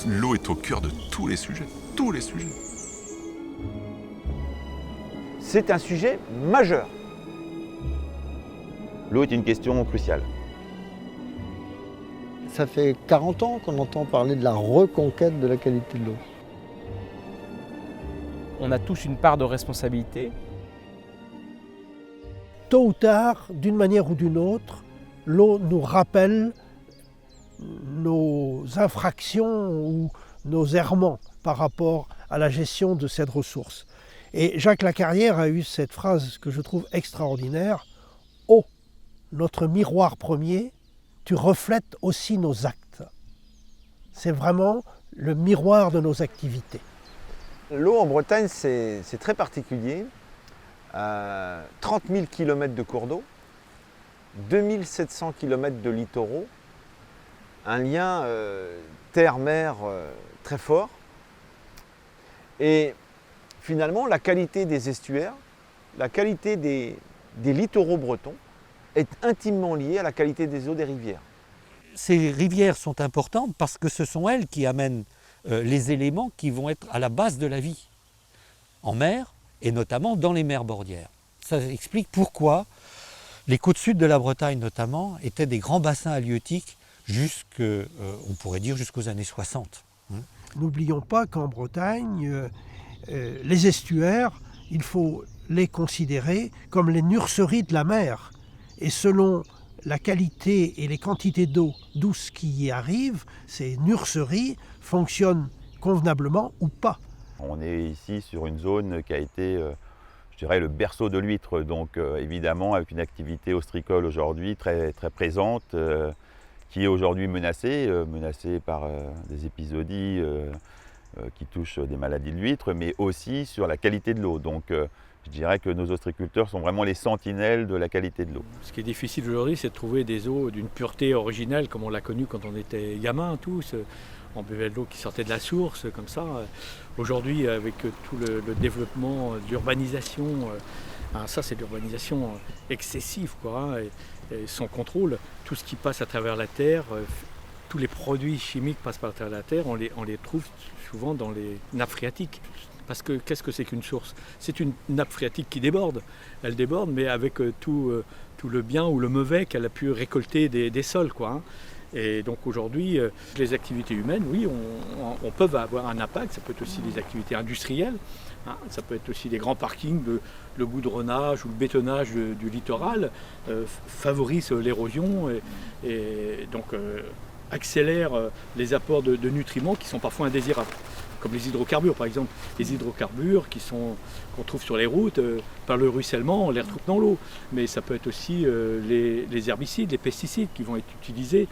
L'eau est au cœur de tous les sujets, tous les sujets. C'est un sujet majeur. L'eau est une question cruciale. Ça fait 40 ans qu'on entend parler de la reconquête de la qualité de l'eau. On a tous une part de responsabilité. Tôt ou tard, d'une manière ou d'une autre, l'eau nous rappelle nos infractions ou nos errements par rapport à la gestion de cette ressource. Et Jacques Lacarrière a eu cette phrase que je trouve extraordinaire. « Eau, notre miroir premier, tu reflètes aussi nos actes. » C'est vraiment le miroir de nos activités. L'eau en Bretagne, c'est très particulier. 30 000 km de cours d'eau, 2700 km de littoraux, un lien terre-mer très fort. Et finalement, la qualité des estuaires, la qualité des littoraux bretons est intimement liée à la qualité des eaux des rivières. Ces rivières sont importantes parce que ce sont elles qui amènent les éléments qui vont être à la base de la vie en mer et notamment dans les mers bordières. Ça explique pourquoi les côtes sud de la Bretagne notamment étaient des grands bassins halieutiques on pourrait dire jusqu'aux années 60. N'oublions pas qu'en Bretagne, les estuaires, il faut les considérer comme les nurseries de la mer. Et selon la qualité et les quantités d'eau douce qui y arrivent, ces nurseries fonctionnent convenablement ou pas. On est ici sur une zone qui a été, je dirais, le berceau de l'huître, donc évidemment avec une activité ostricole aujourd'hui très, très présente, qui est aujourd'hui menacée par des épisodies qui touchent des maladies de l'huître, mais aussi sur la qualité de l'eau. Donc je dirais que nos ostriculteurs sont vraiment les sentinelles de la qualité de l'eau. Ce qui est difficile aujourd'hui, c'est de trouver des eaux d'une pureté originelle, comme on l'a connu quand on était gamin tous. On buvait de l'eau qui sortait de la source, comme ça. Aujourd'hui, avec tout le développement de l'urbanisation, ça c'est l'urbanisation excessive, quoi, et sans contrôle. Tout ce qui passe à travers la terre, tous les produits chimiques passent par travers la terre, on les trouve souvent dans les nappes phréatiques. Parce que qu'est-ce que c'est qu'une source? C'est une nappe phréatique qui déborde. Elle déborde, mais avec tout le bien ou le mauvais qu'elle a pu récolter des sols, quoi. Et donc aujourd'hui, les activités humaines, oui, on peut avoir un impact. Ça peut être aussi des activités industrielles. Ça peut être aussi des grands parkings, le goudronnage ou le bétonnage du littoral favorise l'érosion et donc accélère les apports de nutriments qui sont parfois indésirables. Comme les hydrocarbures par exemple. Les hydrocarbures qu'on trouve sur les routes, par le ruissellement, on les retrouve dans l'eau. Mais ça peut être aussi les herbicides, les pesticides qui vont être utilisés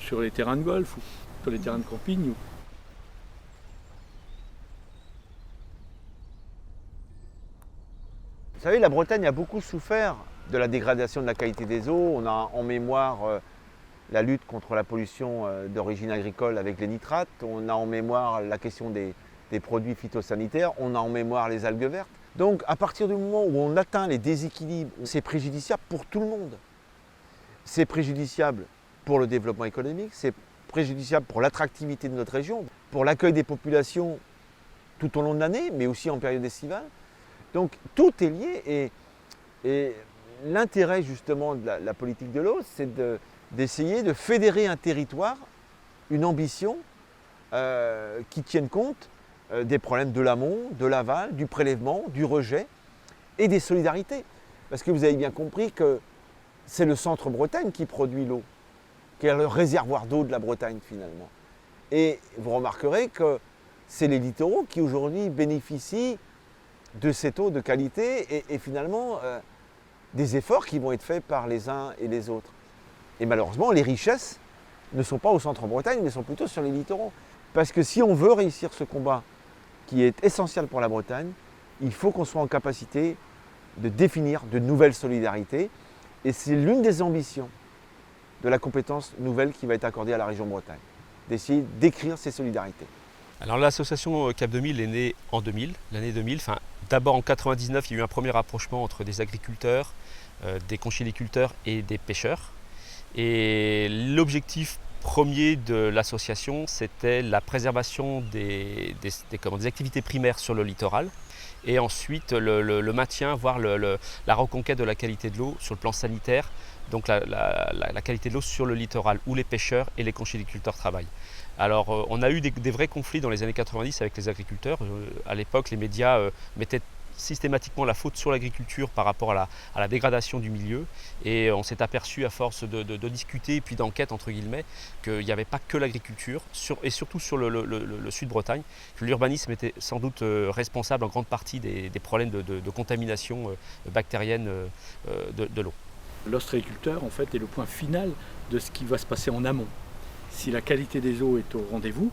sur les terrains de golf ou sur les terrains de camping. Vous savez, la Bretagne a beaucoup souffert de la dégradation de la qualité des eaux. On a en mémoire la lutte contre la pollution d'origine agricole avec les nitrates. On a en mémoire la question des produits phytosanitaires. On a en mémoire les algues vertes. Donc, à partir du moment où on atteint les déséquilibres, c'est préjudiciable pour tout le monde. C'est préjudiciable pour le développement économique, c'est préjudiciable pour l'attractivité de notre région, pour l'accueil des populations tout au long de l'année, mais aussi en période estivale. Donc, tout est lié et l'intérêt justement de la politique de l'eau, c'est d'essayer de fédérer un territoire, une ambition qui tienne compte des problèmes de l'amont, de l'aval, du prélèvement, du rejet et des solidarités. Parce que vous avez bien compris que c'est le centre Bretagne qui produit l'eau, qui est le réservoir d'eau de la Bretagne finalement. Et vous remarquerez que c'est les littoraux qui aujourd'hui bénéficient de cette eau de qualité et finalement des efforts qui vont être faits par les uns et les autres. Et malheureusement, les richesses ne sont pas au centre Bretagne, mais sont plutôt sur les littoraux. Parce que si on veut réussir ce combat qui est essentiel pour la Bretagne, il faut qu'on soit en capacité de définir de nouvelles solidarités. Et c'est l'une des ambitions de la compétence nouvelle qui va être accordée à la région Bretagne, d'essayer d'écrire ces solidarités. Alors l'association Cap 2000 est née en 2000, l'année 2000. D'abord en 99, il y a eu un premier rapprochement entre des agriculteurs, des conchyliculteurs et des pêcheurs. Et l'objectif premier de l'association, c'était la préservation des activités primaires sur le littoral et ensuite le maintien, voire la reconquête de la qualité de l'eau sur le plan sanitaire, donc la qualité de l'eau sur le littoral où les pêcheurs et les conchyliculteurs travaillent. Alors on a eu des vrais conflits dans les années 90 avec les agriculteurs. À l'époque, les médias mettaient systématiquement la faute sur l'agriculture par rapport à la dégradation du milieu, et on s'est aperçu à force de discuter et puis d'enquête entre guillemets qu'il n'y avait pas que l'agriculture et surtout sur le sud-Bretagne, que l'urbanisme était sans doute responsable en grande partie des problèmes de contamination bactérienne de l'eau. L'ostréiculteur en fait est le point final de ce qui va se passer en amont. Si la qualité des eaux est au rendez-vous,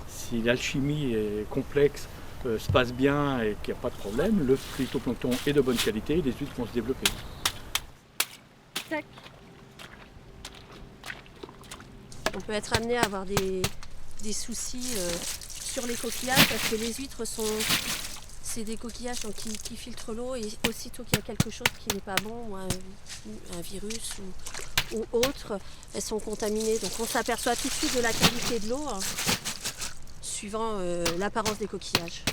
si l'alchimie est complexe, se passe bien et qu'il n'y a pas de problème, le phytoplancton est de bonne qualité et les huîtres vont se développer. Tac. On peut être amené à avoir des soucis sur les coquillages parce que les huîtres c'est des coquillages donc, qui filtrent l'eau, et aussitôt qu'il y a quelque chose qui n'est pas bon, ou un virus ou autre, elles sont contaminées. Donc on s'aperçoit tout de suite de la qualité de l'eau suivant l'apparence des coquillages.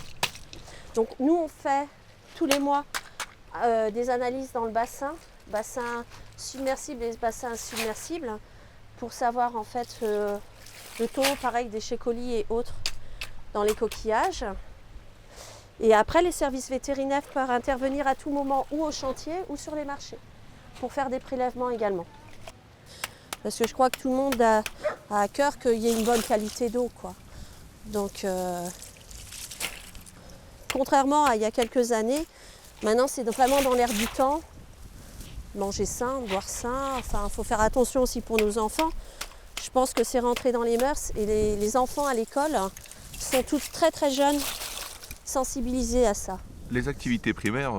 Donc nous on fait tous les mois des analyses dans le bassin submersible et bassin insubmersible, pour savoir en fait le taux pareil des Chez Coli et autres dans les coquillages. Et après les services vétérinaires peuvent intervenir à tout moment ou au chantier ou sur les marchés pour faire des prélèvements également. Parce que je crois que tout le monde a à cœur qu'il y ait une bonne qualité d'eau, quoi. Donc, contrairement à il y a quelques années, maintenant c'est vraiment dans l'air du temps. Manger sain, boire sain, enfin il faut faire attention aussi pour nos enfants. Je pense que c'est rentré dans les mœurs, et les enfants à l'école sont tous très très jeunes, sensibilisés à ça. Les activités primaires,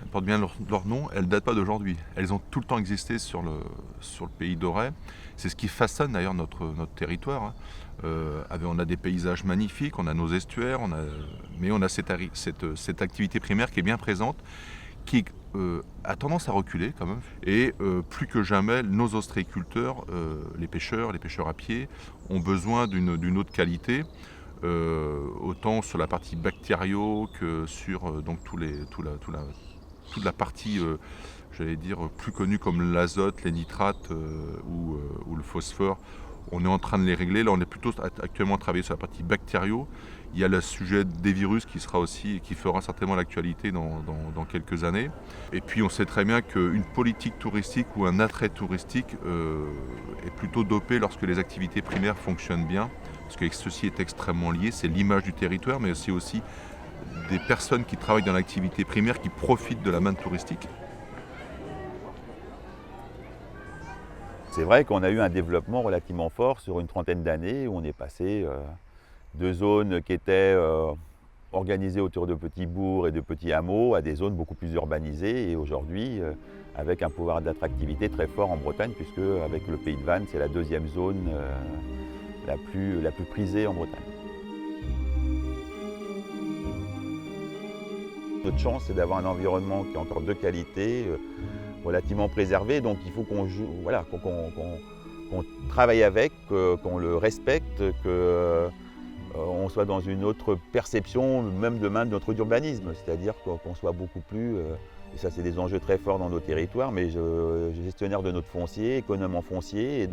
elles portent bien leur nom, elles ne datent pas d'aujourd'hui. Elles ont tout le temps existé sur le pays d'Auray. C'est ce qui façonne d'ailleurs notre territoire. On a des paysages magnifiques, on a nos estuaires, mais on a cette activité primaire qui est bien présente, qui a tendance à reculer quand même. Et plus que jamais, nos ostréiculteurs, les pêcheurs à pied, ont besoin d'une eau de qualité, autant sur la partie bactériaux que sur toute la partie, j'allais dire, plus connue comme l'azote, les nitrates ou le phosphore. On est en train de les régler. Là, on est plutôt actuellement travaillé sur la partie bactériaux. Il y a le sujet des virus qui sera aussi, qui fera certainement l'actualité dans quelques années. Et puis, on sait très bien qu'une politique touristique ou un attrait touristique est plutôt dopé lorsque les activités primaires fonctionnent bien. Parce que ceci est extrêmement lié. C'est l'image du territoire, mais aussi des personnes qui travaillent dans l'activité primaire qui profitent de la manne touristique. C'est vrai qu'on a eu un développement relativement fort sur une trentaine d'années, où on est passé de zones qui étaient organisées autour de petits bourgs et de petits hameaux à des zones beaucoup plus urbanisées, et aujourd'hui avec un pouvoir d'attractivité très fort en Bretagne, puisque avec le Pays de Vannes, c'est la deuxième zone la plus prisée en Bretagne. Notre chance, c'est d'avoir un environnement qui est encore de qualité, relativement préservé, donc il faut qu'on travaille avec, qu'on le respecte, qu'on soit dans une autre perception, même demain, de notre urbanisme, c'est-à-dire qu'on soit beaucoup plus, et ça c'est des enjeux très forts dans nos territoires, mais gestionnaire de notre foncier, économe en foncier,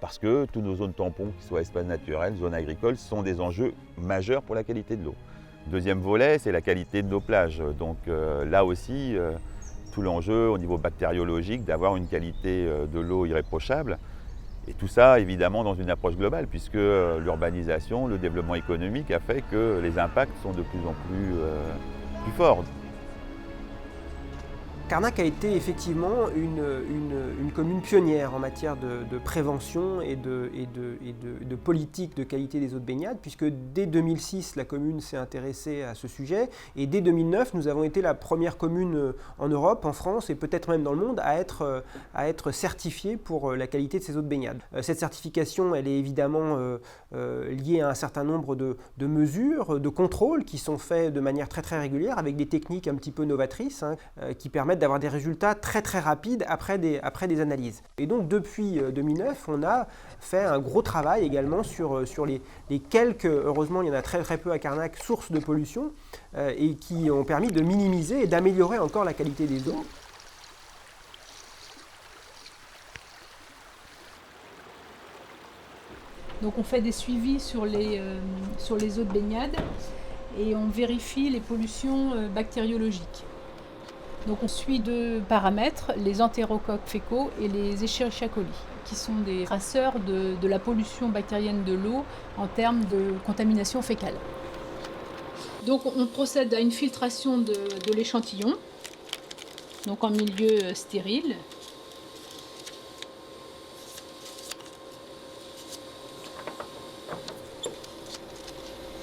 parce que tous nos zones tampons, qu'ils soient espaces naturels, zones agricoles, sont des enjeux majeurs pour la qualité de l'eau. Deuxième volet, c'est la qualité de nos plages, donc là aussi, tout l'enjeu au niveau bactériologique d'avoir une qualité de l'eau irréprochable. Et tout ça, évidemment, dans une approche globale, puisque l'urbanisation, le développement économique a fait que les impacts sont de plus en plus forts. Carnac a été effectivement une commune pionnière en matière de prévention et de politique de qualité des eaux de baignade, puisque dès 2006, la commune s'est intéressée à ce sujet, et dès 2009, nous avons été la première commune en Europe, en France, et peut-être même dans le monde, à être certifiée pour la qualité de ces eaux de baignade. Cette certification, elle est évidemment liée à un certain nombre de mesures, de contrôles qui sont faits de manière très très régulière, avec des techniques un petit peu novatrices, qui permettent permettent d'avoir des résultats très très rapides après des analyses. Et donc depuis 2009, on a fait un gros travail également sur les quelques, heureusement il y en a très très peu à Carnac, sources de pollution et qui ont permis de minimiser et d'améliorer encore la qualité des eaux. Donc on fait des suivis sur les eaux de baignade et on vérifie les pollutions bactériologiques. Donc on suit 2 paramètres, les entérocoques fécaux et les Escherichia coli, qui sont des traceurs de la pollution bactérienne de l'eau en termes de contamination fécale. Donc on procède à une filtration de l'échantillon, donc en milieu stérile.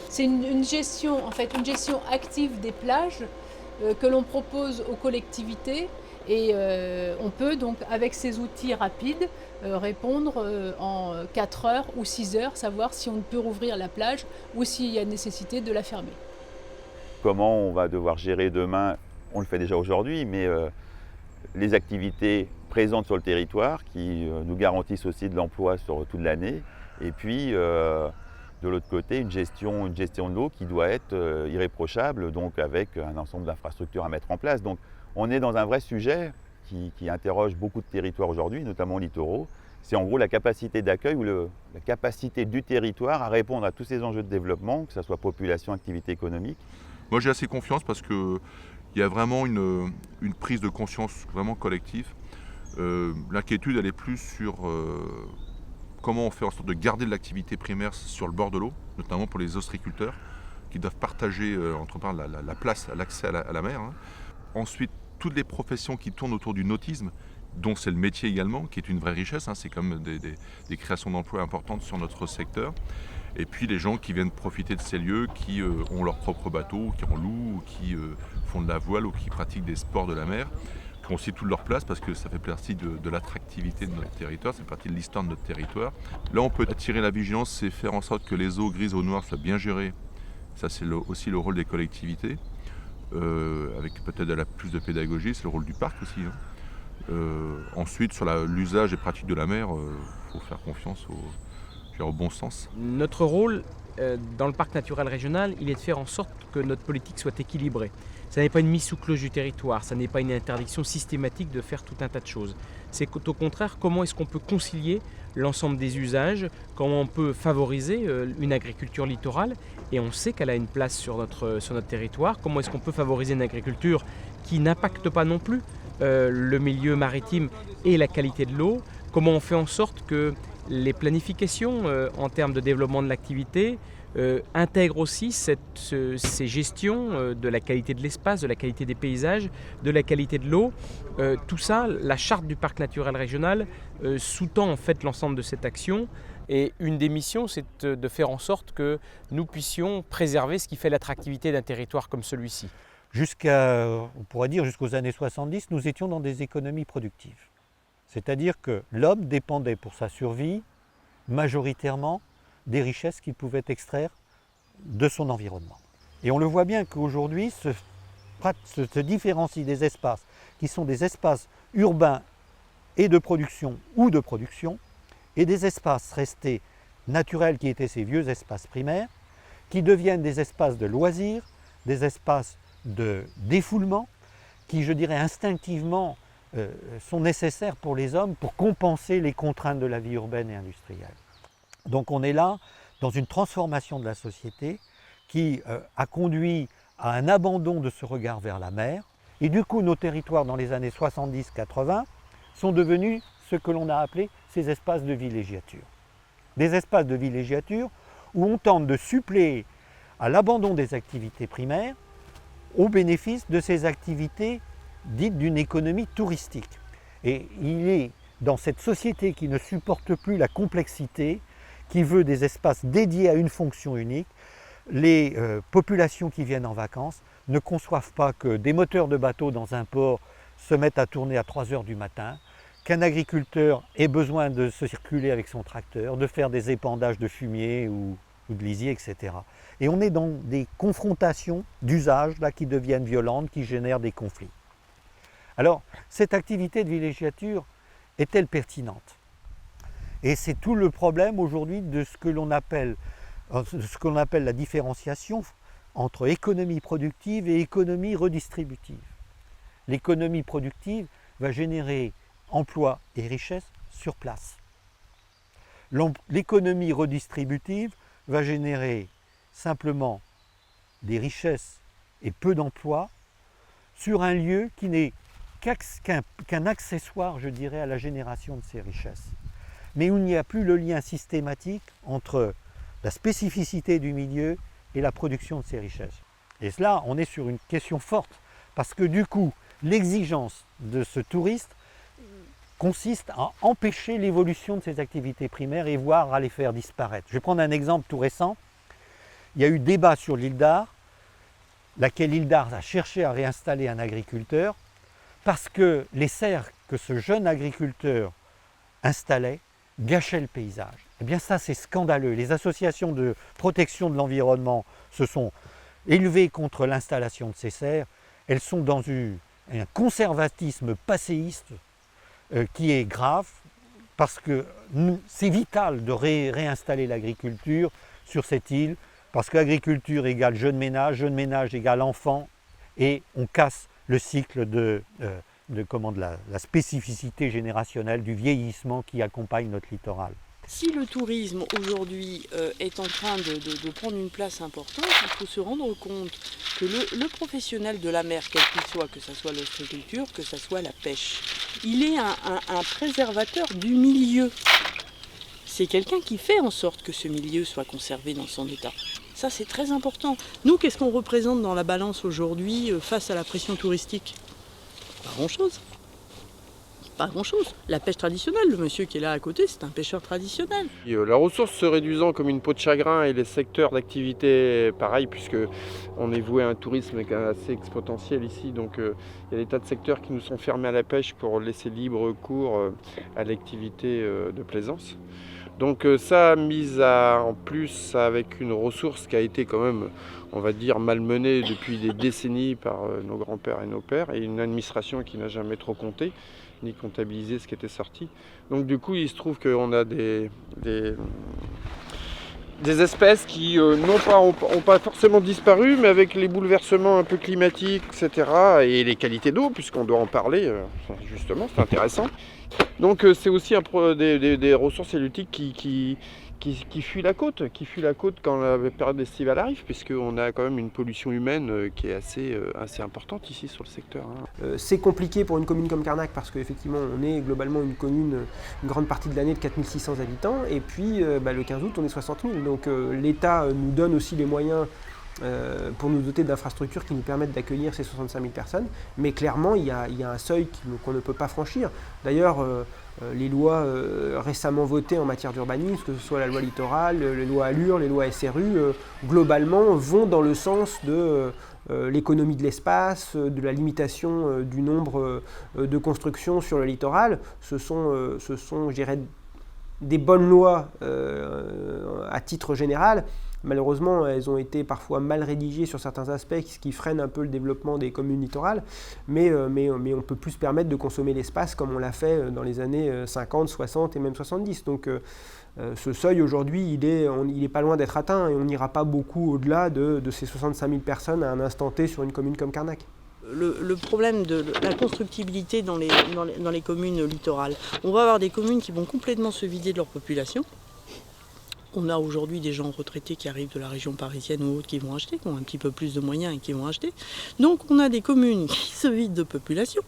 C'est une gestion active des plages que l'on propose aux collectivités et on peut donc avec ces outils rapides répondre en 4 heures ou 6 heures, savoir si on peut rouvrir la plage ou s'il y a nécessité de la fermer. Comment on va devoir gérer demain, on le fait déjà aujourd'hui, mais les activités présentes sur le territoire qui nous garantissent aussi de l'emploi sur toute l'année et puis de l'autre côté, une gestion de l'eau qui doit être irréprochable, donc avec un ensemble d'infrastructures à mettre en place. Donc on est dans un vrai sujet qui interroge beaucoup de territoires aujourd'hui, notamment littoraux. C'est en gros la capacité d'accueil ou la capacité du territoire à répondre à tous ces enjeux de développement, que ce soit population, activité économique. Moi j'ai assez confiance parce qu'il y a vraiment une prise de conscience vraiment collective. L'inquiétude elle est plus sur comment on fait en sorte de garder de l'activité primaire sur le bord de l'eau, notamment pour les ostréiculteurs qui doivent partager la place, l'accès à la mer. Ensuite, toutes les professions qui tournent autour du nautisme, dont c'est le métier également, qui est une vraie richesse, c'est comme des créations d'emplois importantes sur notre secteur. Et puis les gens qui viennent profiter de ces lieux, qui ont leur propre bateau, qui en louent, ou qui font de la voile ou qui pratiquent des sports de la mer, qui ont aussi toute leur place parce que ça fait partie de l'attractivité de notre territoire, c'est partie de l'histoire de notre territoire. Là, on peut attirer la vigilance, c'est faire en sorte que les eaux grises, eaux noires soient bien gérées. Ça, c'est aussi le rôle des collectivités, avec peut-être plus de pédagogie, c'est le rôle du parc aussi. Ensuite, sur l'usage et pratique de la mer, il faut faire confiance au bon sens. Notre rôle dans le parc naturel régional, il est de faire en sorte que notre politique soit équilibrée. Ça n'est pas une mise sous cloche du territoire, ça n'est pas une interdiction systématique de faire tout un tas de choses. C'est au contraire comment est-ce qu'on peut concilier l'ensemble des usages, comment on peut favoriser une agriculture littorale, et on sait qu'elle a une place sur notre territoire, comment est-ce qu'on peut favoriser une agriculture qui n'impacte pas non plus le milieu maritime et la qualité de l'eau, comment on fait en sorte que les planifications en termes de développement de l'activité intègrent aussi ces gestions de la qualité de l'espace, de la qualité des paysages, de la qualité de l'eau. Tout ça, la charte du parc naturel régional sous-tend en fait l'ensemble de cette action. Et une des missions, c'est de faire en sorte que nous puissions préserver ce qui fait l'attractivité d'un territoire comme celui-ci. On pourrait dire jusqu'aux années 70, nous étions dans des économies productives. C'est-à-dire que l'homme dépendait pour sa survie majoritairement des richesses qu'il pouvait extraire de son environnement. Et on le voit bien qu'aujourd'hui se différencient des espaces qui sont des espaces urbains et de production ou de production et des espaces restés naturels qui étaient ces vieux espaces primaires qui deviennent des espaces de loisirs, des espaces de défoulement qui, je dirais instinctivement, sont nécessaires pour les hommes pour compenser les contraintes de la vie urbaine et industrielle. Donc on est là dans une transformation de la société qui a conduit à un abandon de ce regard vers la mer. Et du coup, nos territoires dans les années 70-80 sont devenus ce que l'on a appelé ces espaces de villégiature. Des espaces de villégiature où on tente de suppléer à l'abandon des activités primaires au bénéfice de ces activités dites d'une économie touristique. Et il est dans cette société qui ne supporte plus la complexité, qui veut des espaces dédiés à une fonction unique, les populations qui viennent en vacances ne conçoivent pas que des moteurs de bateaux dans un port se mettent à tourner à 3 heures du matin, qu'un agriculteur ait besoin de se circuler avec son tracteur, de faire des épandages de fumier ou de lisier, etc. Et on est dans des confrontations d'usage là qui deviennent violentes, qui génèrent des conflits. Alors, cette activité de villégiature est-elle pertinente? Et c'est tout le problème aujourd'hui de ce que l'on appelle la différenciation entre économie productive et économie redistributive. L'économie productive va générer emploi et richesse sur place. L'économie redistributive va générer simplement des richesses et peu d'emplois sur un lieu qui n'est qu'un accessoire, je dirais, à la génération de ces richesses. Mais où il n'y a plus le lien systématique entre la spécificité du milieu et la production de ces richesses. Et là, on est sur une question forte, parce que du coup, l'exigence de ce touriste consiste à empêcher l'évolution de ces activités primaires et voire à les faire disparaître. Je vais prendre un exemple tout récent. Il y a eu débat sur l'île d'Ar, laquelle l'île d'Ar a cherché à réinstaller un agriculteur, parce que les serres que ce jeune agriculteur installait gâchaient le paysage. Eh bien ça, c'est scandaleux. Les associations de protection de l'environnement se sont élevées contre l'installation de ces serres. Elles sont dans un conservatisme passéiste qui est grave, parce que c'est vital de réinstaller l'agriculture sur cette île, parce qu'agriculture égale jeune ménage égale enfant, et on casse le cycle de la spécificité générationnelle, du vieillissement qui accompagne notre littoral. Si le tourisme aujourd'hui est en train de prendre une place importante, il faut se rendre compte que le professionnel de la mer, quel qu'il soit, que ce soit l'ostréiculture, que ce soit la pêche, il est un préservateur du milieu. C'est quelqu'un qui fait en sorte que ce milieu soit conservé dans son état. Ça, c'est très important. Nous, qu'est-ce qu'on représente dans la balance aujourd'hui face à la pression touristique? Pas grand-chose. Pas grand-chose. La pêche traditionnelle, le monsieur qui est là à côté, c'est un pêcheur traditionnel. La ressource se réduisant comme une peau de chagrin et les secteurs d'activité pareil, puisque on est voué à un tourisme assez exponentiel ici, donc il y a des tas de secteurs qui nous sont fermés à la pêche pour laisser libre cours à l'activité de plaisance. Donc ça, mise en plus avec une ressource qui a été quand même, on va dire, malmenée depuis des décennies par nos grands-pères et nos pères, et une administration qui n'a jamais trop compté, ni comptabilisé ce qui était sorti. Donc du coup, il se trouve qu'on a des espèces qui n'ont pas forcément disparu, mais avec les bouleversements un peu climatiques, etc., et les qualités d'eau, puisqu'on doit en parler, justement, c'est intéressant. Donc c'est aussi des ressources halieutiques qui fuient la côte quand la période estivale arrive, puisqu'on a quand même une pollution humaine qui est assez importante ici sur le secteur. C'est compliqué pour une commune comme Carnac, parce qu'effectivement on est globalement une commune une grande partie de l'année de 4600 habitants, et puis le 15 août on est 60 000, donc l'État nous donne aussi les moyens pour nous doter d'infrastructures qui nous permettent d'accueillir ces 65 000 personnes, mais clairement il y a un seuil qu'on ne peut pas franchir. D'ailleurs, les lois récemment votées en matière d'urbanisme, que ce soit la loi littorale, les lois Allure, les lois SRU, globalement vont dans le sens de l'économie de l'espace, de la limitation du nombre de constructions sur le littoral. Ce sont je dirais, des bonnes lois à titre général. Malheureusement, elles ont été parfois mal rédigées sur certains aspects, ce qui freine un peu le développement des communes littorales, mais on ne peut plus se permettre de consommer l'espace comme on l'a fait dans les années 50, 60 et même 70. Donc ce seuil aujourd'hui, il est pas loin d'être atteint, et on n'ira pas beaucoup au-delà de ces 65 000 personnes à un instant T sur une commune comme Carnac. Le problème de la constructibilité dans les communes littorales, on va avoir des communes qui vont complètement se vider de leur population. On a aujourd'hui des gens retraités qui arrivent de la région parisienne ou autres qui vont acheter, qui ont un petit peu plus de moyens et qui vont acheter. Donc on a des communes qui se vident de population.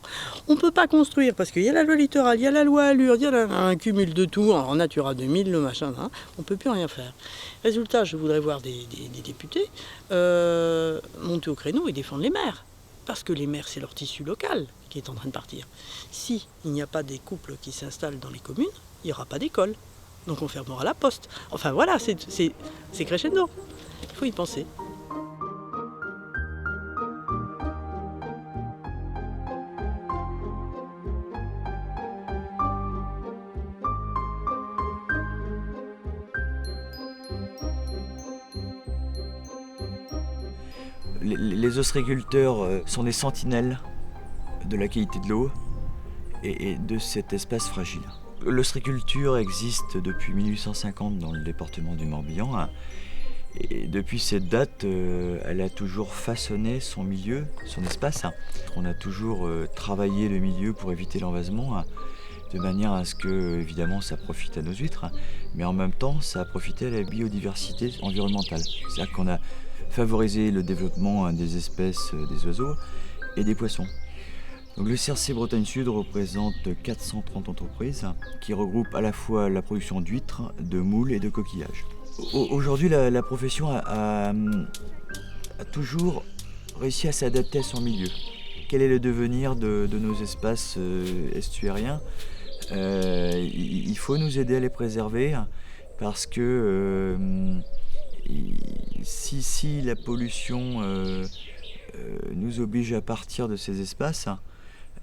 On ne peut pas construire parce qu'il y a la loi littorale, il y a la loi Allure, il y a un cumul de tout, en Natura 2000, le machin, hein, on ne peut plus rien faire. Résultat, je voudrais voir des députés monter au créneau et défendre les maires. Parce que les maires, c'est leur tissu local qui est en train de partir. Si il n'y a pas des couples qui s'installent dans les communes, il n'y aura pas d'école. Donc on fermera la poste. Enfin voilà, c'est crescendo. Il faut y penser. Les ostréiculteurs sont des sentinelles de la qualité de l'eau et de cet espace fragile. L'ostréiculture existe depuis 1850 dans le département du Morbihan. Et depuis cette date, elle a toujours façonné son milieu, son espace. On a toujours travaillé le milieu pour éviter l'envasement, de manière à ce que, évidemment, ça profite à nos huîtres, mais en même temps, ça a profité à la biodiversité environnementale. C'est-à-dire qu'on a favorisé le développement des espèces des oiseaux et des poissons. Donc le CRC Bretagne Sud représente 430 entreprises qui regroupent à la fois la production d'huîtres, de moules et de coquillages. Aujourd'hui, la profession a toujours réussi à s'adapter à son milieu. Quel est le devenir de nos espaces estuariens ? Il faut nous aider à les préserver parce que si la pollution nous oblige à partir de ces espaces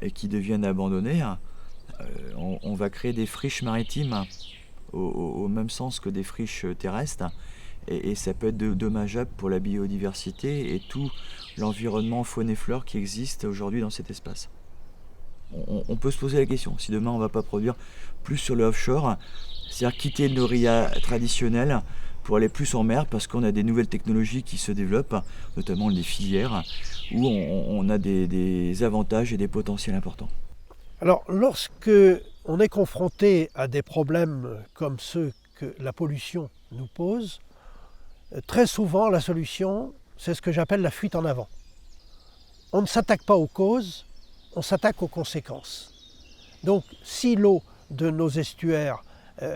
et qui deviennent abandonnés, on va créer des friches maritimes au même sens que des friches terrestres et ça peut être dommageable pour la biodiversité et tout l'environnement faune et flore qui existe aujourd'hui dans cet espace. On peut se poser la question, si demain on ne va pas produire plus sur le offshore, c'est-à-dire quitter nos rias traditionnels pour aller plus en mer parce qu'on a des nouvelles technologies qui se développent, notamment les filières, où on a des avantages et des potentiels importants. Alors, lorsque on est confronté à des problèmes comme ceux que la pollution nous pose, très souvent la solution, c'est ce que j'appelle la fuite en avant. On ne s'attaque pas aux causes, on s'attaque aux conséquences. Donc, si l'eau de nos estuaires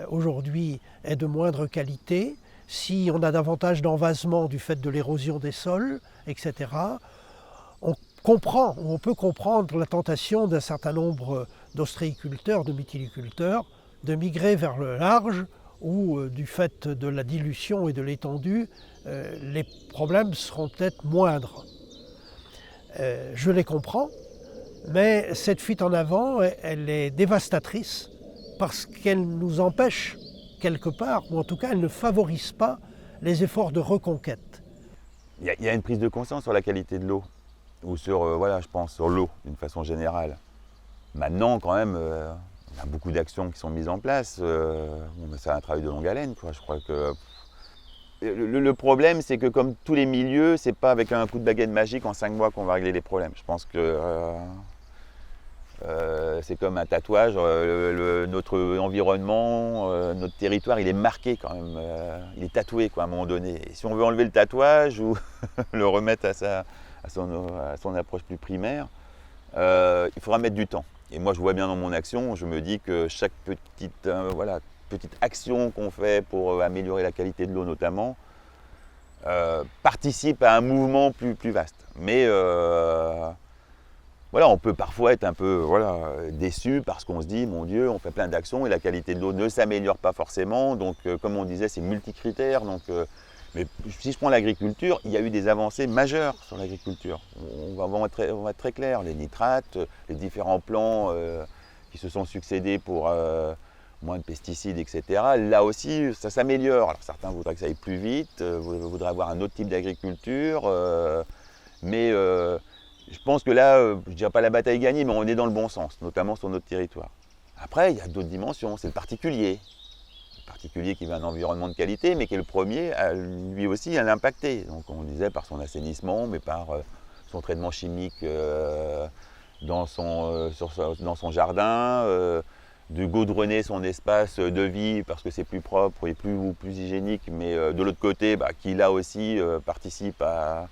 aujourd'hui est de moindre qualité, si on a davantage d'envasement du fait de l'érosion des sols, etc., on peut comprendre la tentation d'un certain nombre d'ostréiculteurs, de mytiliculteurs, de migrer vers le large où, du fait de la dilution et de l'étendue, les problèmes seront peut-être moindres. Je les comprends, mais cette fuite en avant, elle est dévastatrice parce qu'elle nous empêche quelque part, ou en tout cas elle ne favorise pas les efforts de reconquête. Il y a une prise de conscience sur la qualité de l'eau, ou sur, je pense, sur l'eau d'une façon générale. Maintenant, quand même, il y a beaucoup d'actions qui sont mises en place. C'est un travail de longue haleine, quoi. Je crois que le problème, c'est que comme tous les milieux, c'est pas avec un coup de baguette magique en 5 mois qu'on va régler les problèmes. Je pense que c'est comme un tatouage, notre environnement, notre territoire, il est marqué quand même, il est tatoué quoi, à un moment donné. Et si on veut enlever le tatouage ou le remettre à son approche plus primaire, il faudra mettre du temps. Et moi je vois bien dans mon action, je me dis que chaque petite action qu'on fait pour améliorer la qualité de l'eau notamment, participe à un mouvement plus vaste. Mais on peut parfois être un peu déçu parce qu'on se dit, mon Dieu, on fait plein d'actions et la qualité de l'eau ne s'améliore pas forcément. Donc, comme on disait, c'est multicritère. Mais si je prends l'agriculture, il y a eu des avancées majeures sur l'agriculture. On va être très clair. Les nitrates, les différents plans qui se sont succédés pour moins de pesticides, etc. Là aussi, ça s'améliore. Alors, certains voudraient que ça aille plus vite, voudraient avoir un autre type d'agriculture. Mais je pense que là, je ne dirais pas la bataille est gagnée, mais on est dans le bon sens, notamment sur notre territoire. Après, il y a d'autres dimensions, c'est le particulier. Le particulier qui veut un environnement de qualité, mais qui est le premier, lui aussi, à l'impacter. Donc on disait par son assainissement, mais par son traitement chimique dans son jardin, de gaudronner son espace de vie parce que c'est plus propre et plus hygiénique, mais de l'autre côté, qui là aussi participe à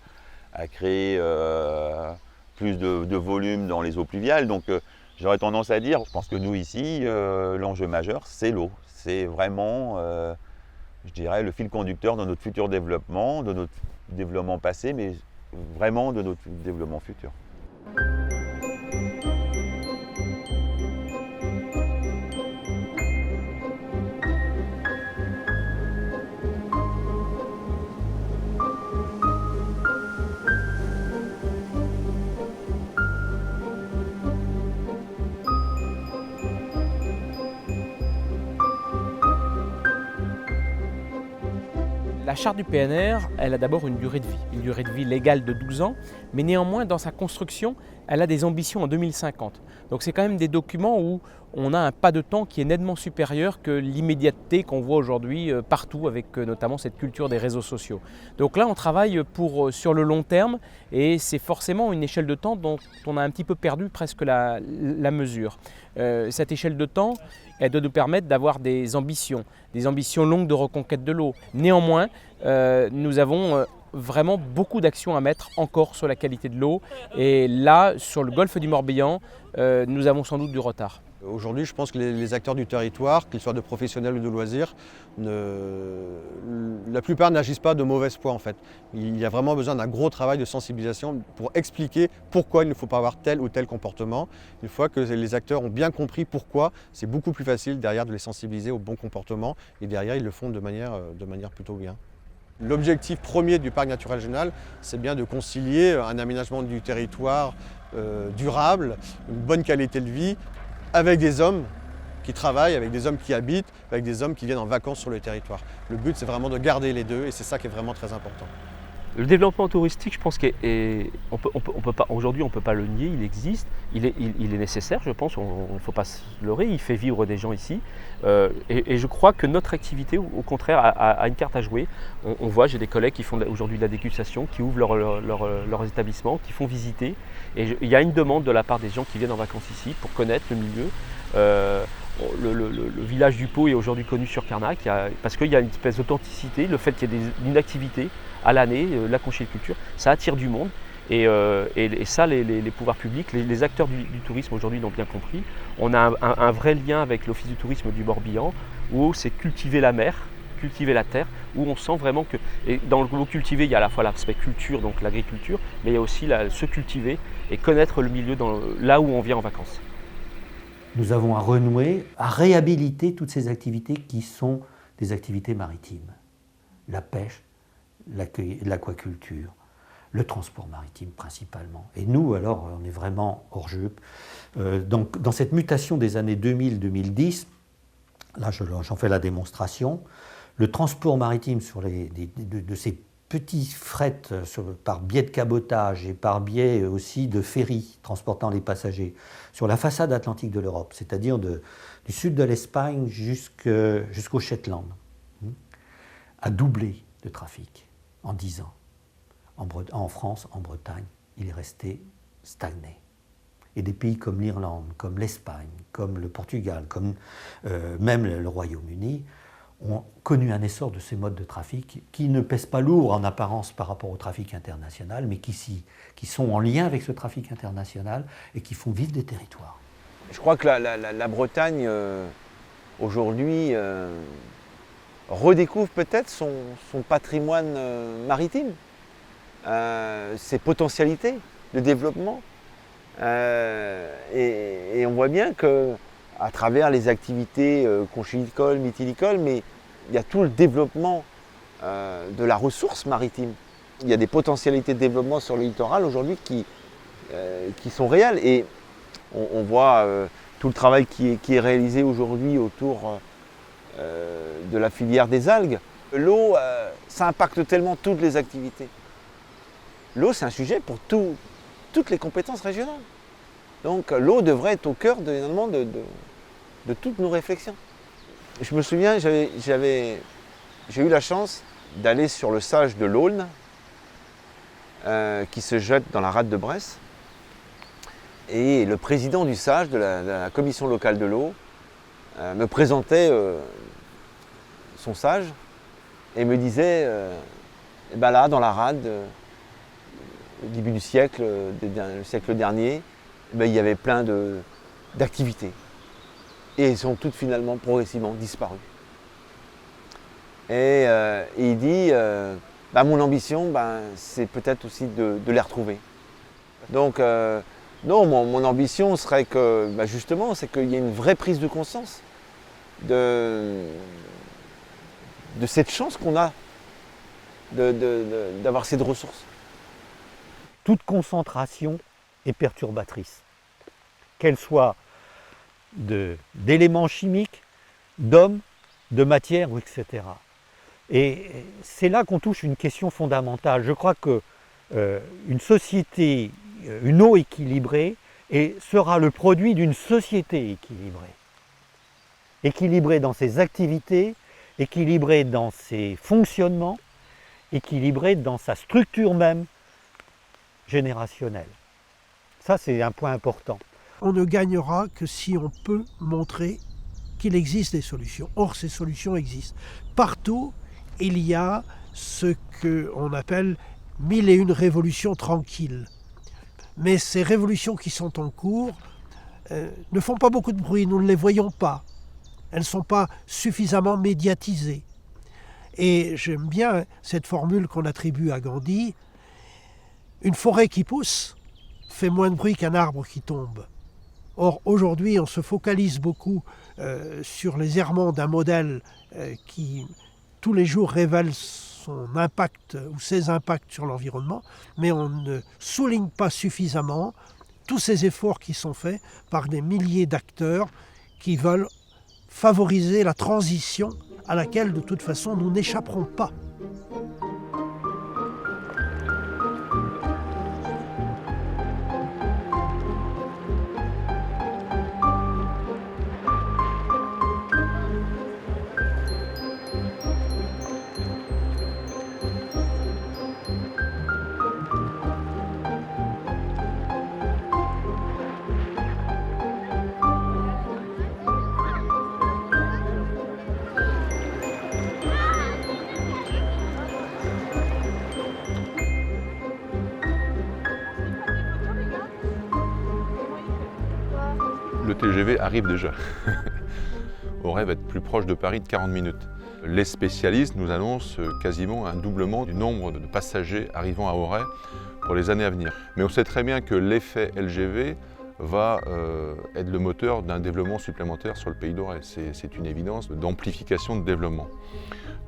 créer plus de volume dans les eaux pluviales. Donc j'aurais tendance à dire, je pense que nous ici, l'enjeu majeur, c'est l'eau. C'est vraiment, je dirais, le fil conducteur de notre futur développement, de notre développement passé, mais vraiment de notre développement futur. La charte du PNR, elle a d'abord une durée de vie légale de 12 ans, mais néanmoins dans sa construction, elle a des ambitions en 2050. Donc c'est quand même des documents où on a un pas de temps qui est nettement supérieur que l'immédiateté qu'on voit aujourd'hui partout avec notamment cette culture des réseaux sociaux. Donc là on travaille sur le long terme et c'est forcément une échelle de temps dont on a un petit peu perdu presque la mesure. Cette échelle de temps, elle doit nous permettre d'avoir des ambitions longues de reconquête de l'eau. Néanmoins, nous avons vraiment beaucoup d'actions à mettre encore sur la qualité de l'eau. Et là, sur le golfe du Morbihan, nous avons sans doute du retard. Aujourd'hui, je pense que les acteurs du territoire, qu'ils soient de professionnels ou de loisirs, la plupart n'agissent pas de mauvaise foi en fait. Il y a vraiment besoin d'un gros travail de sensibilisation pour expliquer pourquoi il ne faut pas avoir tel ou tel comportement. Une fois que les acteurs ont bien compris pourquoi, c'est beaucoup plus facile derrière de les sensibiliser au bon comportement et derrière ils le font de manière plutôt bien. L'objectif premier du parc naturel régional, c'est bien de concilier un aménagement du territoire durable, une bonne qualité de vie, avec des hommes qui travaillent, avec des hommes qui habitent, avec des hommes qui viennent en vacances sur le territoire. Le but, c'est vraiment de garder les deux et c'est ça qui est vraiment très important. Le développement touristique, je pense qu'aujourd'hui, on ne peut pas le nier, il existe, il est nécessaire, je pense, on ne faut pas se leurrer, il fait vivre des gens ici. Et je crois que notre activité, au contraire, a une carte à jouer. On voit, j'ai des collègues qui font aujourd'hui de la dégustation, qui ouvrent leurs établissements, qui font visiter. Et il y a une demande de la part des gens qui viennent en vacances ici pour connaître le milieu. Le village du Pau est aujourd'hui connu sur Carnac parce qu'il y a une espèce d'authenticité, le fait qu'il y ait une activité à l'année, la conchyliculture, ça attire du monde et ça les pouvoirs publics, les acteurs du tourisme aujourd'hui l'ont bien compris. On a un vrai lien avec l'Office du tourisme du Morbihan où c'est cultiver la mer, cultiver la terre, où on sent vraiment que, et dans le mot cultiver il y a à la fois l'aspect culture, donc l'agriculture, mais il y a aussi se cultiver et connaître le milieu là où on vient en vacances. Nous avons à renouer, à réhabiliter toutes ces activités qui sont des activités maritimes. La pêche, l'aquaculture, le transport maritime principalement. Et nous, alors, on est vraiment hors jeu. Donc, dans cette mutation des années 2000-2010, là j'en fais la démonstration, le transport maritime de ces petits frets par biais de cabotage et par biais aussi de ferries transportant les passagers sur la façade atlantique de l'Europe, c'est-à-dire du sud de l'Espagne jusqu'au Shetland, a doublé de trafic en 10 ans. En France, en Bretagne, il est resté stagné. Et des pays comme l'Irlande, comme l'Espagne, comme le Portugal, comme même le Royaume-Uni, ont connu un essor de ces modes de trafic qui ne pèsent pas lourd en apparence par rapport au trafic international, mais qui sont en lien avec ce trafic international et qui font vivre des territoires. Je crois que la Bretagne, aujourd'hui, redécouvre peut-être son patrimoine maritime, ses potentialités de développement. Et on voit bien qu'à travers les activités conchylicoles, mytilicoles, mais il y a tout le développement de la ressource maritime. Il y a des potentialités de développement sur le littoral aujourd'hui qui sont réelles. Et on voit tout le travail qui est réalisé aujourd'hui autour de la filière des algues. L'eau, ça impacte tellement toutes les activités. L'eau, c'est un sujet pour toutes les compétences régionales. Donc l'eau devrait être au cœur de toutes nos réflexions. Je me souviens, j'ai eu la chance d'aller sur le sage de l'Aulne, qui se jette dans la rade de Bresse. Et le président du sage, de la commission locale de l'eau, me présentait son sage et me disait, là, dans la rade, au début du siècle, le siècle dernier, il y avait plein d'activités. Et elles sont toutes finalement progressivement disparues. Et il dit, mon ambition, c'est peut-être aussi de les retrouver. Donc, non, mon ambition serait que, justement, c'est qu'il y ait une vraie prise de conscience de cette chance qu'on a d'avoir cette ressource. Toute concentration est perturbatrice, qu'elle soit d'éléments chimiques, d'hommes, de matière, etc. Et c'est là qu'on touche une question fondamentale. Je crois qu'une société une eau équilibrée et sera le produit d'une société équilibrée. Équilibrée dans ses activités, équilibrée dans ses fonctionnements, équilibrée dans sa structure même générationnelle. Ça, c'est un point important. On ne gagnera que si on peut montrer qu'il existe des solutions. Or, ces solutions existent. Partout, il y a ce qu'on appelle 1001 révolutions tranquilles. Mais ces révolutions qui sont en cours ne font pas beaucoup de bruit, nous ne les voyons pas. Elles ne sont pas suffisamment médiatisées. Et j'aime bien cette formule qu'on attribue à Gandhi. Une forêt qui pousse fait moins de bruit qu'un arbre qui tombe. Or, aujourd'hui, on se focalise beaucoup sur les errements d'un modèle qui, tous les jours, révèle son impact ou ses impacts sur l'environnement, mais on ne souligne pas suffisamment tous ces efforts qui sont faits par des milliers d'acteurs qui veulent favoriser la transition à laquelle, de toute façon, nous n'échapperons pas. Le TGV arrive déjà. Auray va être plus proche de Paris de 40 minutes. Les spécialistes nous annoncent quasiment un doublement du nombre de passagers arrivant à Auray pour les années à venir. Mais on sait très bien que l'effet LGV va être le moteur d'un développement supplémentaire sur le pays d'Auray. C'est une évidence d'amplification de développement.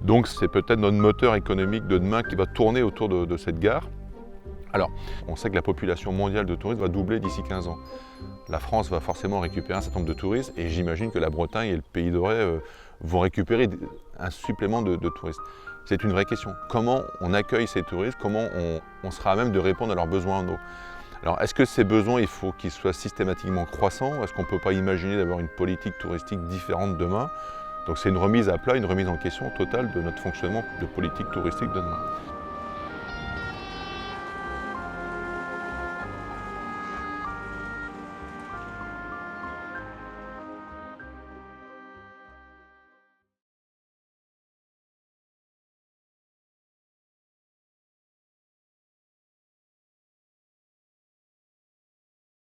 Donc c'est peut-être notre moteur économique de demain qui va tourner autour de cette gare. Alors, on sait que la population mondiale de touristes va doubler d'ici 15 ans. La France va forcément récupérer un certain nombre de touristes et j'imagine que la Bretagne et le pays d'Auray vont récupérer un supplément de touristes. C'est une vraie question. Comment on accueille ces touristes? Comment on sera à même de répondre à leurs besoins en eau? Alors, est-ce que ces besoins, il faut qu'ils soient systématiquement croissants? Est-ce qu'on ne peut pas imaginer d'avoir une politique touristique différente demain? Donc c'est une remise à plat, une remise en question totale de notre fonctionnement de politique touristique de demain.